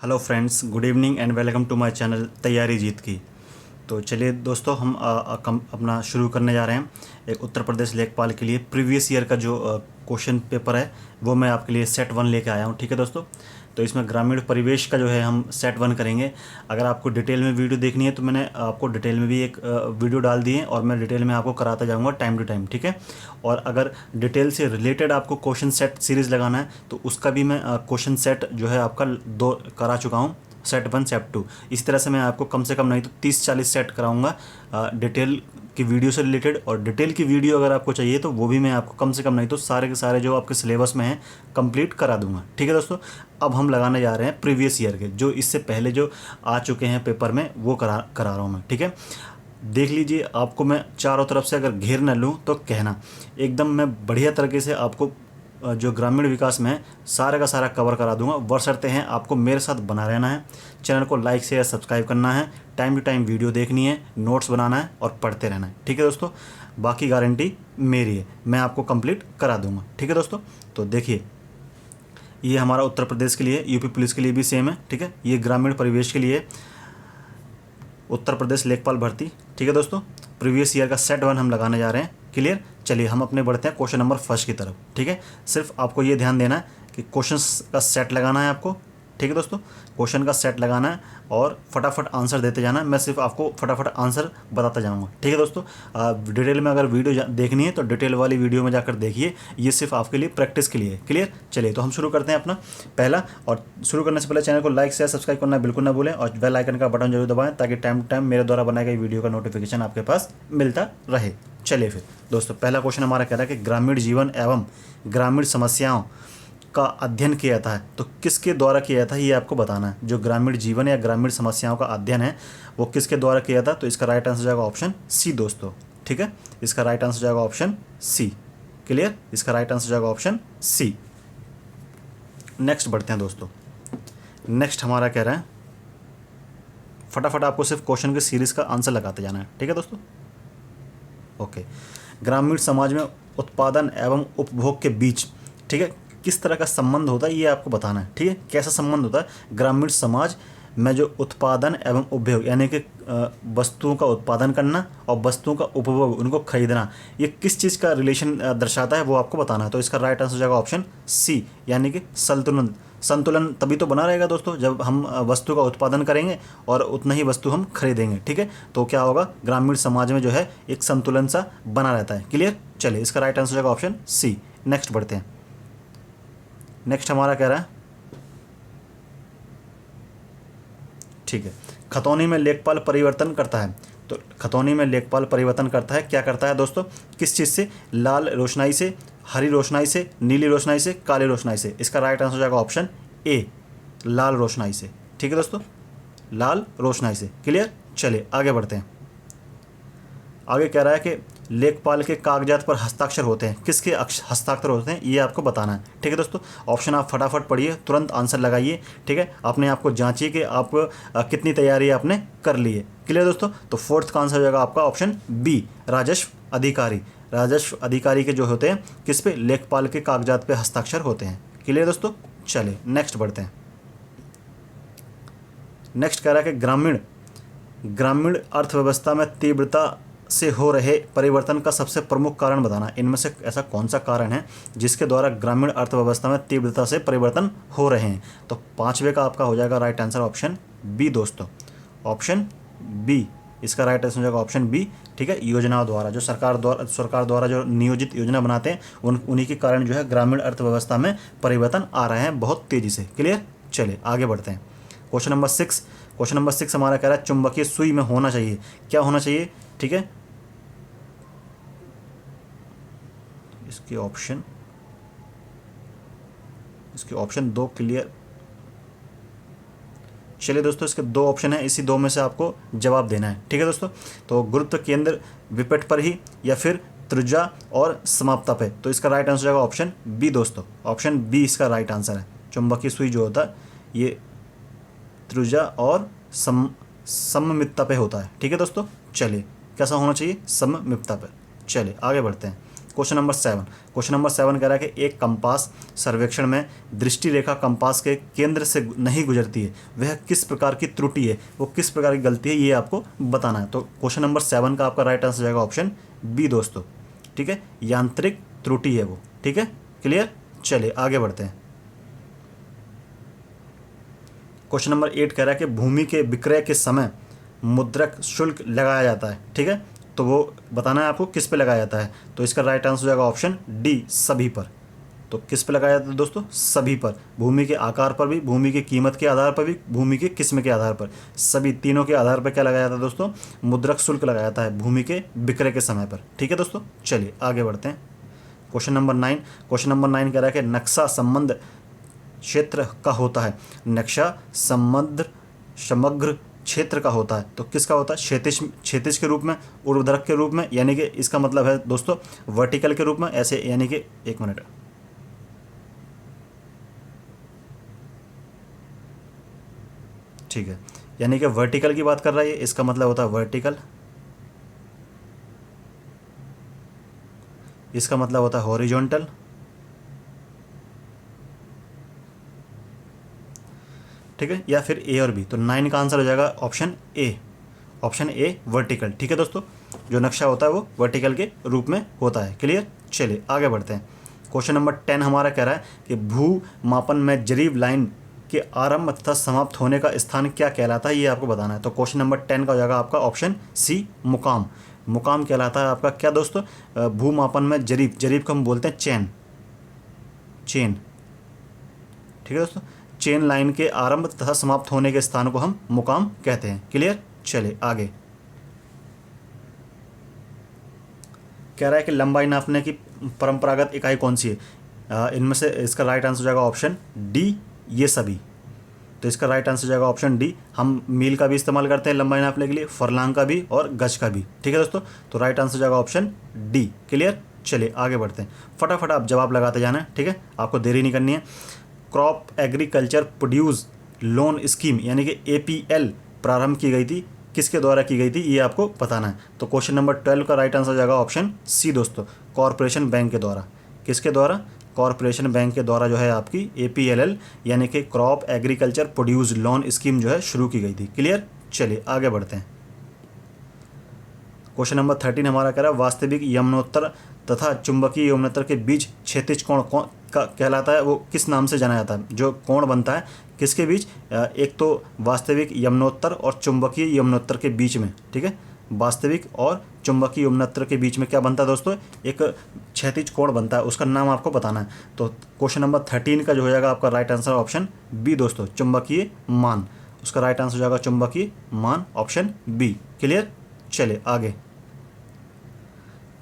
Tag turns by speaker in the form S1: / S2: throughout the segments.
S1: Hello friends, good evening and welcome to my channel तैयारी जीत की। तो चलिए दोस्तों, हम अपना शुरू करने जा रहे हैं। एक उत्तर प्रदेश लेखपाल के लिए प्रीवियस ईयर का जो क्वेश्चन पेपर है वो मैं आपके लिए सेट 1 लेके आया हूँ। ठीक है दोस्तों, तो इसमें ग्रामीण परिवेश का जो है हम सेट 1 करेंगे। अगर आपको डिटेल में वीडियो देखनी है तो मैंने आपको डिटेल में भी एक वीडियो डाल दी है और मैं डिटेल में आपको कराता जाऊँगा टाइम टू टाइम। ठीक है, और अगर डिटेल से रिलेटेड आपको क्वेश्चन सेट सीरीज़ लगाना है तो उसका भी मैं क्वेश्चन सेट जो है आपका 2 करा चुका हूँ, सेट 1 सेट 2। इस तरह से मैं आपको कम से कम नहीं तो 30-40 सेट कराऊंगा डिटेल की वीडियो से रिलेटेड। और डिटेल की वीडियो अगर आपको चाहिए तो वो भी मैं आपको कम से कम नहीं तो सारे के सारे जो आपके सिलेबस में हैं कंप्लीट करा दूंगा। ठीक है दोस्तों, अब हम लगाने जा रहे हैं प्रीवियस ईयर के, जो इससे पहले जो आ चुके हैं पेपर में वो करा रहा हूँ मैं। ठीक है, देख लीजिए, आपको मैं चारों तरफ से अगर घेर न लूँ तो कहना। एकदम मैं बढ़िया तरीके से आपको जो ग्रामीण विकास में है सारा का सारा कवर करा दूंगा। बशर्ते हैं आपको मेरे साथ बना रहना है, चैनल को लाइक शेयर सब्सक्राइब करना है, टाइम टू टाइम वीडियो देखनी है, नोट्स बनाना है और पढ़ते रहना है। ठीक है दोस्तों, बाकी गारंटी मेरी है, मैं आपको कंप्लीट करा दूंगा। ठीक है दोस्तों, तो देखिए, ये हमारा उत्तर प्रदेश के लिए, यूपी पुलिस के लिए भी सेम है। ठीक है, ये ग्रामीण परिवेश के लिए उत्तर प्रदेश लेखपाल भर्ती। ठीक है दोस्तों, प्रीवियस ईयर का सेट 1 हम लगाने जा रहे हैं। क्लियर, चलिए हम अपने बढ़ते हैं क्वेश्चन नंबर 1 की तरफ। ठीक है, सिर्फ आपको ये ध्यान देना है कि क्वेश्चंस का सेट लगाना है आपको। ठीक है दोस्तों, क्वेश्चन का सेट लगाना है और फटाफट आंसर देते जाना है। मैं सिर्फ आपको फटाफट आंसर बताता जाऊंगा। ठीक है दोस्तों, डिटेल में अगर वीडियो देखनी है तो डिटेल वाली वीडियो में जाकर देखिए, ये सिर्फ आपके लिए प्रैक्टिस के लिए है। क्लियर, चलिए तो हम शुरू करते हैं अपना पहला। और शुरू करने से पहले चैनल को लाइक शेयर सब्सक्राइब करना बिल्कुल ना भूलें और बेल आइकन का बटन जरूर दबाएं ताकि टाइम टू टाइम मेरे द्वारा बनाई गई वीडियो का नोटिफिकेशन आपके पास मिलता रहे। चलिए फिर दोस्तों, पहला क्वेश्चन हमारा कह रहा है कि ग्रामीण जीवन एवं ग्रामीण समस्याओं का अध्ययन किया जाता है तो किसके द्वारा किया जाता है, ये आपको बताना है। जो ग्रामीण जीवन या ग्रामीण समस्याओं का अध्ययन है वो किसके द्वारा किया जाता है, तो इसका राइट आंसर जाएगा ऑप्शन सी दोस्तों। ठीक है, इसका राइट आंसर जाएगा ऑप्शन सी। क्लियर, इसका राइट आंसर जाएगा ऑप्शन सी। नेक्स्ट बढ़ते हैं दोस्तों। नेक्स्ट हमारा कह रहा है, फटाफट आपको सिर्फ क्वेश्चन की सीरीज का आंसर लगाते जाना है। ठीक है दोस्तों, ओके। ग्रामीण समाज में उत्पादन एवं उपभोग के बीच, ठीक है, किस तरह का संबंध होता है ये आपको बताना है। ठीक है, कैसा संबंध होता है ग्रामीण समाज में जो उत्पादन एवं उपभोग, यानी कि वस्तुओं का उत्पादन करना और वस्तुओं का उपभोग, उनको खरीदना, ये किस चीज़ का रिलेशन दर्शाता है वो आपको बताना है। तो इसका राइट आंसर जाएगा ऑप्शन सी, यानी कि संतुलन। संतुलन तभी तो बना रहेगा दोस्तों जब हम वस्तु का उत्पादन करेंगे और उतना ही वस्तु हम खरीदेंगे। ठीक है, तो क्या होगा, ग्रामीण समाज में जो है एक संतुलन सा बना रहता है। क्लियर, चलिए इसका राइट आंसर जाएगा ऑप्शन सी। नेक्स्ट बढ़ते हैं। नेक्स्ट हमारा कह रहा है, ठीक है, खतौनी में लेखपाल परिवर्तन करता है। तो खतौनी में लेखपाल परिवर्तन करता है, क्या करता है दोस्तों, किस चीज़ से, लाल रोशनाई से, हरी रोशनाई से, नीली रोशनाई से, काली रोशनाई से। इसका राइट आंसर जाएगा ऑप्शन ए, लाल रोशनाई से। ठीक है दोस्तों, लाल रोशनाई से। क्लियर, चलिए आगे बढ़ते हैं। आगे कह रहा है कि लेखपाल के कागजात पर हस्ताक्षर होते हैं, किसके हस्ताक्षर होते हैं ये आपको बताना है। ठीक है दोस्तों, ऑप्शन आप फटाफट पढ़िए, तुरंत आंसर लगाइए। ठीक है, अपने आप को जांचिए कि आप कितनी तैयारी आपने कर ली है। क्लियर दोस्तों, तो फोर्थ का आंसर हो जाएगा आपका ऑप्शन बी, राजस्व अधिकारी। राजस्व अधिकारी के जो होते हैं किस पे, लेखपाल के कागजात पे हस्ताक्षर होते हैं। क्लियर दोस्तों, चलिए नेक्स्ट बढ़ते हैं। नेक्स्ट कह रहा है कि ग्रामीण अर्थव्यवस्था में तीव्रता से हो रहे परिवर्तन का सबसे प्रमुख कारण बताना। इनमें से ऐसा कौन सा कारण है जिसके द्वारा ग्रामीण अर्थव्यवस्था में तीव्रता से परिवर्तन हो रहे हैं। तो 5वें का आपका हो जाएगा राइट आंसर ऑप्शन बी दोस्तों, ऑप्शन बी। इसका राइट आंसर हो जाएगा ऑप्शन बी। ठीक है, योजनाओं द्वारा, जो सरकार द्वारा जो नियोजित योजना बनाते हैं उन्हीं के कारण जो है ग्रामीण अर्थव्यवस्था में परिवर्तन आ रहे हैं बहुत तेज़ी से। क्लियर, चलिए आगे बढ़ते हैं। Question number 6। क्वेश्चन नंबर 6 हमारा कह रहा है चुंबकीय सुई में होना चाहिए, क्या होना चाहिए। ठीक है, इसके ऑप्शन 2 क्लियर। चलिए दोस्तों, इसके 2 ऑप्शन है, इसी 2 में से आपको जवाब देना है। ठीक है दोस्तों, तो गुरुत्व केंद्र विपट पर ही या फिर त्रिज्या और समाप्ता पे। तो इसका राइट आंसर जाएगा ऑप्शन बी दोस्तों, ऑप्शन बी इसका राइट आंसर है। चुंबकीय सुई जो होता है ये त्रिज्या और सममितता पे होता है। ठीक है दोस्तों, चलिए कैसा होना चाहिए, सममितता पे। चलिए आगे बढ़ते हैं। Question number 7। क्वेश्चन नंबर 7 कह रहा है कि एक कंपास सर्वेक्षण में दृष्टि रेखा कंपास के केंद्र से नहीं गुजरती है, वह किस प्रकार की त्रुटि है, वो किस प्रकार की गलती है, ये आपको बताना है। तो क्वेश्चन नंबर 7 का आपका राइट आंसर जाएगा ऑप्शन बी दोस्तों। ठीक है, यांत्रिक त्रुटि है वो। ठीक है, क्लियर। चलिए आगे बढ़ते हैं। क्वेश्चन नंबर 8 कह रहा है कि भूमि के विक्रय के समय मुद्रक शुल्क लगाया जाता है। ठीक है, तो वो बताना है आपको किस पे लगाया जाता है। तो इसका राइट आंसर हो जाएगा ऑप्शन डी, सभी पर। तो किस पे लगाया जाता है दोस्तों? सभी पर। भूमि के आकार पर भी, भूमि की कीमत के आधार पर भी, भूमि के किस्म के आधार पर, सभी तीनों के आधार पर क्या लगाया जाता है दोस्तों? मुद्रक शुल्क लगाया जाता है भूमि के विक्रय के समय पर। ठीक है दोस्तों, चलिए आगे बढ़ते हैं। Question number 9। क्वेश्चन नंबर 9 कह रहा है कि नक्शा संबंध क्षेत्र का होता है। नक्शा संबंध समग्र क्षेत्र का होता है। तो किसका होता है? क्षैतिज के रूप में, ऊर्ध्वाधर के रूप में, यानी कि इसका मतलब है दोस्तों वर्टिकल के रूप में, ऐसे, यानी कि एक मिनट, ठीक है, यानी कि वर्टिकल की बात कर रहा है, इसका मतलब होता है वर्टिकल, इसका मतलब होता है हॉरिजॉन्टल, ठीक है, या फिर ए और बी। तो 9 का आंसर हो जाएगा option A, option A vertical. ठीक है दोस्तों, जो नक्शा होता है वो वर्टिकल के रूप में होता है। क्लियर। चलिए आगे बढ़ते हैं। क्वेश्चन नंबर 10 हमारा कह रहा है कि भू मापन में जरीब लाइन के आरंभ तथा समाप्त होने का स्थान क्या कहलाता है, ये आपको बताना है। तो क्वेश्चन नंबर 10 का हो जाएगा आपका ऑप्शन सी, मुकाम। मुकाम कहलाता है आपका क्या दोस्तों? भू मापन में जरीब, जरीब को हम बोलते हैं चेन, चेन। ठीक है दोस्तों, चेन लाइन के आरंभ तथा समाप्त होने के स्थान को हम मुकाम कहते हैं। क्लियर। चलिए आगे। कह रहा है कि लंबाई नापने की परंपरागत इकाई कौन सी है? इनमें से इसका राइट आंसर हो जाएगा ऑप्शन डी, ये सभी। तो इसका राइट आंसर हो जाएगा ऑप्शन डी। हम मील का भी इस्तेमाल करते हैं लंबाई नापने के लिए, फरलांग का भी और गज का भी। ठीक है दोस्तों, तो राइट आंसर हो जाएगा ऑप्शन डी। क्लियर। चलिए आगे बढ़ते हैं। फटाफट आप जवाब लगाते जाना है, ठीक है, आपको देरी नहीं करनी है। Crop agriculture produce loan scheme यानी कि APL प्रारंभ की गई थी, किसके द्वारा की गई थी, ये आपको बताना है। तो क्वेश्चन नंबर 12 का राइट आंसर हो जाएगा ऑप्शन सी दोस्तों, कॉरपोरेशन बैंक के द्वारा। किसके द्वारा? कॉरपोरेशन बैंक के द्वारा जो है आपकी APLL यानी कि crop agriculture produce loan scheme जो है शुरू की गई थी। क्लियर। चलिए आगे बढ़ते हैं। क्वेश्चन नंबर 13 हमारा कह रहा है वास्तविक यमुनोत्तर तथा चुंबकीय यमुनोत्तर के बीच क्षैतिज कोण कौन का कहलाता है, वो किस नाम से जाना जाता है? जो कोण बनता है किसके बीच? एक तो वास्तविक यमुनोत्तर और चुंबकीय यमुनोत्तर के बीच में। ठीक है, वास्तविक और चुंबकीय यमुनोत्तर के बीच में क्या बनता है दोस्तों? एक क्षैतिज कोण बनता है, उसका नाम आपको बताना है। तो क्वेश्चन नंबर 13 का जो हो जाएगा आपका राइट आंसर ऑप्शन बी दोस्तों, चुंबकीय मान। उसका राइट आंसर हो जाएगा चुंबकीय मान, ऑप्शन बी। क्लियर। चलिए आगे।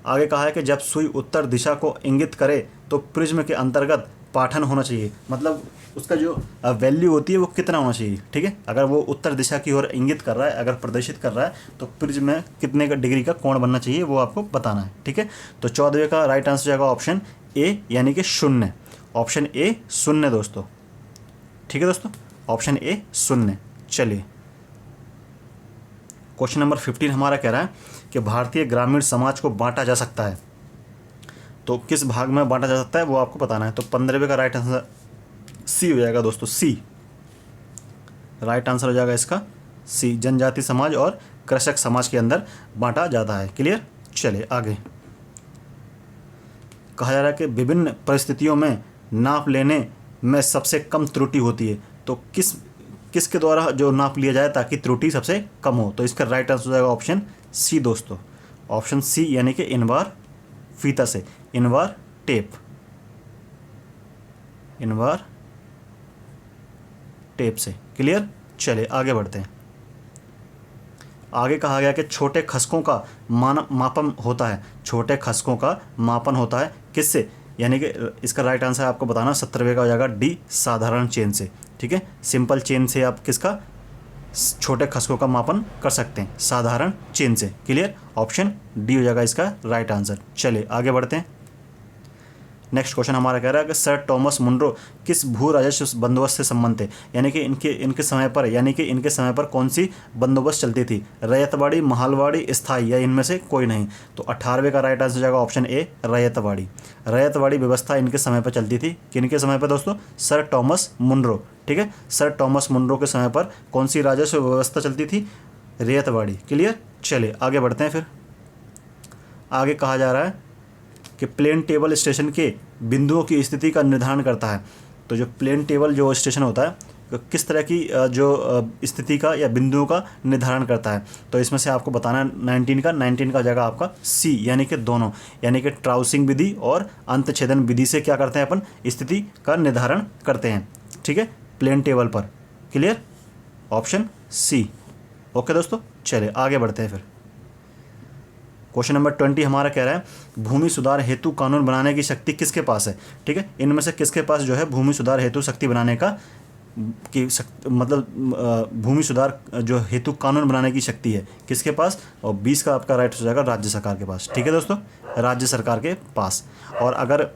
S1: आगे कहा है कि जब सुई उत्तर दिशा को इंगित करे तो प्रिज्म के अंतर्गत पाठन होना चाहिए, मतलब उसका जो वैल्यू होती है वो कितना होना चाहिए। ठीक है, अगर वो उत्तर दिशा की ओर इंगित कर रहा है, अगर प्रदर्शित कर रहा है, तो प्रिज्म में कितने का डिग्री का कोण बनना चाहिए वो आपको बताना है। ठीक है, तो 14वें का राइट आंसर जाएगा ऑप्शन ए यानी कि 0, ऑप्शन ए 0 दोस्तों। ठीक है दोस्तों, ऑप्शन ए 0। चलिए क्वेश्चन नंबर 15 हमारा कह रहा है कि भारतीय ग्रामीण समाज को बांटा जा सकता है, तो किस भाग में बांटा जा सकता है वो आपको बताना है। तो 15वें का राइट आंसर सी हो जाएगा दोस्तों, सी। राइट आंसर हो जाएगा इसका सी, जनजाति समाज और कृषक समाज के अंदर बांटा जाता है। क्लियर। चलिए आगे। कहा जा रहा है कि विभिन्न परिस्थितियों में नाप लेने में सबसे कम त्रुटि होती है, तो किसके द्वारा जो नाप लिया जाए ताकि त्रुटि सबसे कम हो? तो इसका राइट आंसर हो जाएगा ऑप्शन सी दोस्तों, ऑप्शन सी यानी कि इनवार फीता से, इनवार टेप, इनवार टेप से। क्लियर। चलिए आगे बढ़ते हैं। आगे कहा गया कि छोटे खसकों का मापन होता है, छोटे खसकों का मापन होता है किससे? यानी कि इसका राइट आंसर आपको बताना 17वें का हो जाएगा डी, साधारण चेन से। ठीक है, सिंपल चेन से आप किसका छोटे खसकों का मापन कर सकते हैं, साधारण चेन से। क्लियर। ऑप्शन डी हो जाएगा इसका राइट आंसर। चलिए आगे बढ़ते हैं। नेक्स्ट क्वेश्चन हमारा कह रहा है कि सर टॉमस मुनरो किस भू राजस्व बंदोबस्त से संबंध थे, यानी कि इनके समय पर कौन सी बंदोबस्त चलती थी, रैयतवाड़ी, महालवाड़ी, स्थायी, या इनमें से कोई नहीं। तो 18वें का राइट आंसर हो जाएगा ऑप्शन ए, रैयतवाड़ी। रैयतवाड़ी व्यवस्था इनके समय पर चलती थी। किनके समय पर दोस्तों? Sir Thomas Munro. ठीक है, सर टॉमस मुनरो के समय पर कौन सी राजस्व व्यवस्था चलती थी? रैयतवाड़ी। क्लियर। चलिए आगे बढ़ते हैं। फिर आगे कहा जा रहा है कि प्लेन टेबल स्टेशन के बिंदुओं की स्थिति का निर्धारण करता है। तो जो प्लेन टेबल जो स्टेशन होता है तो किस तरह की जो स्थिति का या बिंदुओं का निर्धारण करता है? तो इसमें से आपको बताना है 19 का जगह आपका सी, यानी कि दोनों, यानी कि ट्राउसिंग विधि और अंतछेदन विधि से क्या करते हैं अपन? स्थिति का निर्धारण करते हैं। ठीक है, प्लेन टेबल पर। Clear, option C. ओके दोस्तों, चलिए आगे बढ़ते हैं। फिर क्वेश्चन नंबर 20 हमारा कह रहा है भूमि सुधार हेतु कानून बनाने की शक्ति किसके पास है? ठीक है, इनमें से किसके पास जो है भूमि सुधार हेतु शक्ति बनाने का मतलब भूमि सुधार जो हेतु कानून बनाने की शक्ति है किसके पास? और 20 का आपका राइट हो जाएगा राज्य सरकार के पास। ठीक है दोस्तों, राज्य सरकार के पास। और अगर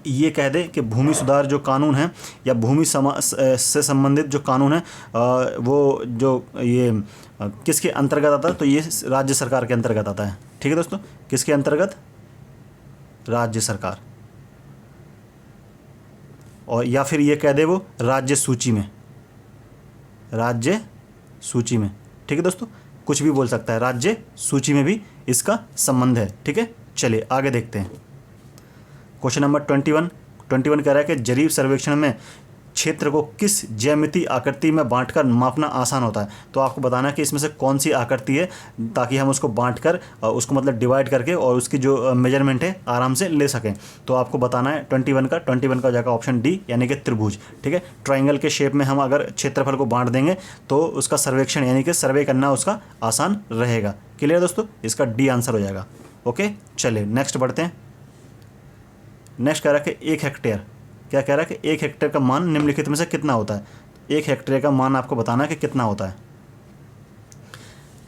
S1: ये कह दे कि भूमि सुधार जो कानून है या भूमि से संबंधित जो कानून है वो जो ये किसके अंतर्गत आता है? तो ये राज्य सरकार के अंतर्गत आता है। ठीक है दोस्तों, किसके अंतर्गत? राज्य सरकार। और या फिर ये कह दे वो राज्य सूची में, राज्य सूची में। ठीक है दोस्तों, कुछ भी बोल सकता है, राज्य सूची में भी इसका संबंध है। ठीक है, चलिए आगे देखते हैं। क्वेश्चन नंबर 21 कह रहा है कि जरीब सर्वेक्षण में क्षेत्र को किस ज्यामितीय आकृति में बांटकर मापना आसान होता है? तो आपको बताना है कि इसमें से कौन सी आकृति है ताकि हम उसको बांटकर उसको मतलब डिवाइड करके और उसकी जो मेजरमेंट है आराम से ले सकें। तो आपको बताना है 21 का हो जाएगा ऑप्शन डी, यानी कि त्रिभुज। ठीक है, ट्राइंगल के शेप में हम अगर क्षेत्रफल को बांट देंगे तो उसका सर्वेक्षण यानी कि सर्वे करना उसका आसान रहेगा। क्लियर दोस्तों, इसका डी आंसर हो जाएगा। ओके, चलिए नेक्स्ट बढ़ते हैं। नेक्स्ट कह रहा है कि 1 हेक्टेयर, क्या कह रहा है कि 1 हेक्टेयर का मान निम्नलिखित में से कितना होता है? 1 हेक्टेयर का मान आपको बताना है कि कितना होता है।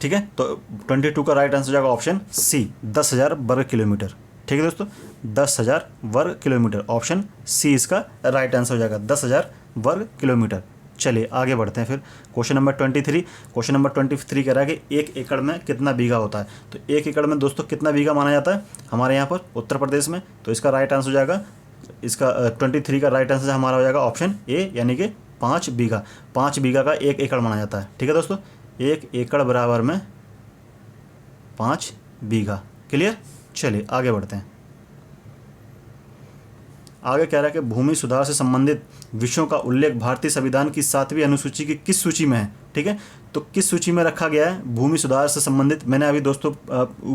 S1: ठीक है, तो 22 का राइट आंसर हो जाएगा ऑप्शन सी, 10,000 वर्ग किलोमीटर। ठीक है दोस्तों, 10,000 वर्ग किलोमीटर, ऑप्शन सी इसका राइट आंसर हो जाएगा, 10,000 वर्ग किलोमीटर। चलिए आगे बढ़ते हैं। फिर क्वेश्चन नंबर 23 कह रहा है कि 1 एकड़ में कितना बीघा होता है? तो 1 एकड़ में दोस्तों कितना बीघा माना जाता है हमारे यहाँ पर उत्तर प्रदेश में? तो इसका राइट आंसर हो जाएगा, इसका 23 का राइट आंसर हमारा हो जाएगा ऑप्शन ए, यानी कि 5 बीघा। 5 बीघा का 1 एकड़ माना जाता है। ठीक है दोस्तों, 1 एकड़ बराबर में 5 बीघा। क्लियर, चलिए आगे बढ़ते हैं। आगे कह रहा है कि भूमि सुधार से संबंधित विषयों का उल्लेख भारतीय संविधान की 7वीं अनुसूची की किस सूची में है? ठीक है, तो किस सूची में रखा गया है भूमि सुधार से संबंधित? मैंने अभी दोस्तों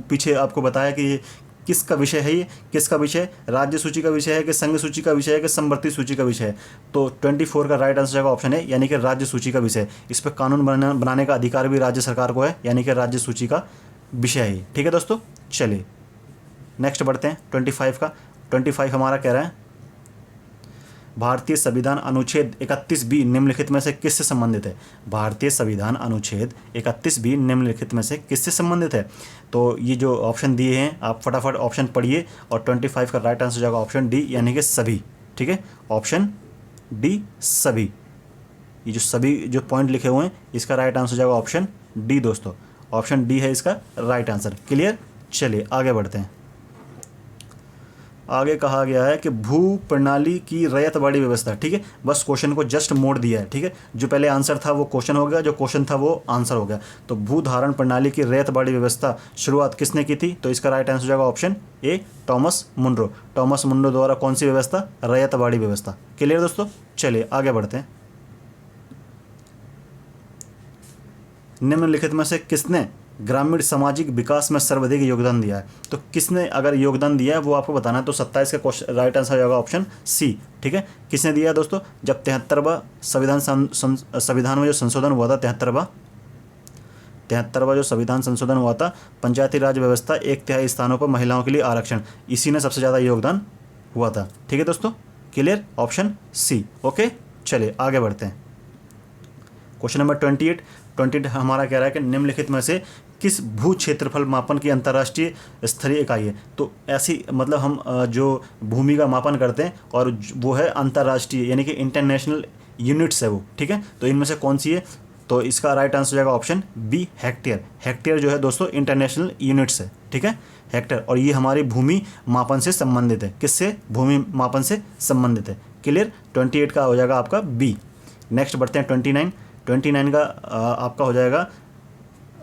S1: पीछे आपको बताया कि ये किसका विषय है, ये किसका विषय? राज्य सूची का विषय है कि संघ सूची का विषय है कि समवर्ती सूची का विषय है? तो 24 का राइट आंसर जाएगा ऑप्शन है, यानी कि राज्य सूची का विषय। इस पर कानून बनाने का अधिकार भी राज्य सरकार को है, यानी कि राज्य सूची का विषय है। ठीक है दोस्तों, चलिए नेक्स्ट बढ़ते हैं। 25 हमारा कह रहा है भारतीय संविधान अनुच्छेद 31B निम्नलिखित में से किससे संबंधित है? भारतीय संविधान अनुच्छेद 31B निम्नलिखित में से किससे संबंधित है? तो ये जो ऑप्शन दिए हैं आप फटाफट ऑप्शन पढ़िए और 25 का राइट आंसर हो जाएगा ऑप्शन डी, यानी कि सभी। ठीक है, ऑप्शन डी सभी। ये जो सभी जो पॉइंट लिखे हुए हैं इसका राइट आंसर हो जाएगा ऑप्शन डी दोस्तों, ऑप्शन डी है इसका राइट आंसर। क्लियर, चलिए आगे बढ़ते हैं। आगे कहा गया है कि भू प्रणाली की रैयतवाड़ी व्यवस्था। ठीक है, बस क्वेश्चन को जस्ट मोड़ दिया है। ठीक है, जो पहले आंसर था वो क्वेश्चन हो गया, जो क्वेश्चन था वो आंसर हो गया। तो भू धारण प्रणाली की रैयतवाड़ी व्यवस्था शुरुआत किसने की थी? तो इसका राइट आंसर हो जाएगा option A, Thomas Munro. Thomas Munro द्वारा कौन सी व्यवस्था? रैयतवाड़ी व्यवस्था। क्लियर दोस्तों, चलिए आगे बढ़ते हैं। निम्नलिखित में से किसने ग्रामीण सामाजिक विकास में सर्वाधिक योगदान दिया है? तो किसने अगर योगदान दिया है वो आपको बताना है। तो 27 का क्वेश्चन राइट आंसर हो जाएगा ऑप्शन सी। ठीक है, किसने दिया है दोस्तों? जब 73वां संविधान में जो संशोधन हुआ था, 73वां जो संविधान संशोधन हुआ था, पंचायती राज व्यवस्था 1/3 स्थानों पर महिलाओं के लिए आरक्षण, इसी ने सबसे ज़्यादा योगदान हुआ था। ठीक है दोस्तों, क्लियर, ऑप्शन सी। ओके, चलिए आगे बढ़ते हैं। क्वेश्चन नंबर 28 हमारा कह रहा है कि निम्नलिखित में से किस भू क्षेत्रफल मापन की अंतर्राष्ट्रीय स्तरीय इकाई है। तो ऐसी मतलब हम जो भूमि का मापन करते हैं और वो है अंतर्राष्ट्रीय यानी कि इंटरनेशनल यूनिट्स है वो, ठीक है। तो इनमें से कौन सी है, तो इसका राइट आंसर हो जाएगा ऑप्शन बी हेक्टेयर। हेक्टेयर जो है दोस्तों इंटरनेशनल यूनिट्स है, ठीक है, हेक्टेयर। और ये हमारी भूमि मापन से संबंधित है, किससे, भूमि मापन से संबंधित है। क्लियर, 28 का हो जाएगा आपका बी। नेक्स्ट बढ़ते हैं 29 का आपका हो जाएगा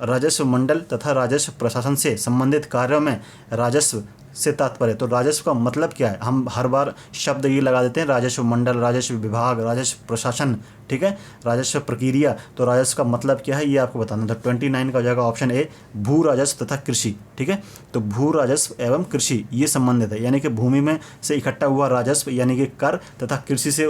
S1: राजस्व मंडल तथा राजस्व प्रशासन से संबंधित कार्यों में राजस्व से तात्पर्य। तो राजस्व का मतलब क्या है, हम हर बार शब्द ये लगा देते हैं, राजस्व मंडल, राजस्व विभाग, राजस्व प्रशासन, ठीक है, राजस्व प्रक्रिया। तो राजस्व का मतलब क्या है ये आपको बताना। तो 29 का हो जाएगा ऑप्शन ए भू राजस्व तथा कृषि, ठीक है। तो भू राजस्व एवं कृषि ये संबंधित है, यानी कि भूमि में से इकट्ठा हुआ राजस्व यानी कि कर तथा कृषि से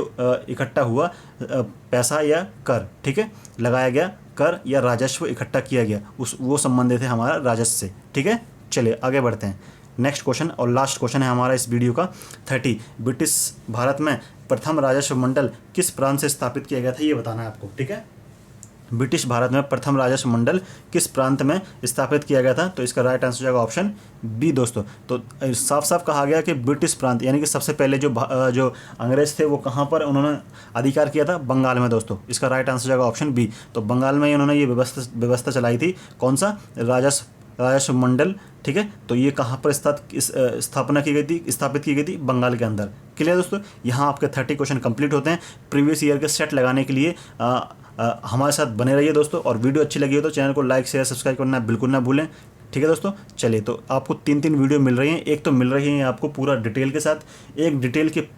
S1: इकट्ठा हुआ पैसा या कर, ठीक है, लगाया गया कर या राजस्व इकट्ठा किया गया, वो संबंधित है हमारा राजस्व से, ठीक है। चलिए आगे बढ़ते हैं। नेक्स्ट क्वेश्चन और लास्ट क्वेश्चन है हमारा इस वीडियो का 30। ब्रिटिश भारत में प्रथम राजस्व मंडल किस प्रांत से स्थापित किया गया था ये बताना है आपको, ठीक है। ब्रिटिश भारत में प्रथम राजस्व मंडल किस प्रांत में स्थापित किया गया था। तो इसका राइट आंसर हो जाएगा ऑप्शन बी दोस्तों। तो साफ साफ कहा गया कि ब्रिटिश प्रांत यानी कि सबसे पहले जो अंग्रेज थे वो कहाँ पर उन्होंने अधिकार किया था, बंगाल में दोस्तों। इसका राइट आंसर हो जाएगा ऑप्शन बी। तो बंगाल में ही उन्होंने ये व्यवस्था चलाई थी, कौन सा, राजस्व मंडल, ठीक है। तो ये कहाँ पर स्थापित की गई थी, बंगाल के अंदर। क्लियर दोस्तों, यहाँ आपके 30 क्वेश्चन कंप्लीट होते हैं। प्रीवियस ईयर के सेट लगाने के लिए हमारे साथ बने रहिए दोस्तों। और वीडियो अच्छी लगी हो तो चैनल को लाइक शेयर सब्सक्राइब करना बिल्कुल ना भूलें, ठीक है दोस्तों। चलिए, तो आपको 3 वीडियो मिल रही हैं। एक तो मिल रही है आपको पूरा डिटेल के साथ, एक डिटेल के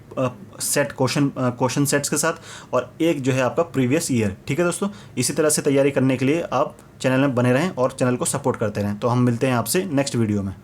S1: सेट क्वेश्चन सेट्स के साथ, और एक जो है आपका प्रीवियस ईयर, ठीक है दोस्तों। इसी तरह से तैयारी करने के लिए आप चैनल में बने रहें और चैनल को सपोर्ट करते रहें। तो हम मिलते हैं आपसे नेक्स्ट वीडियो में।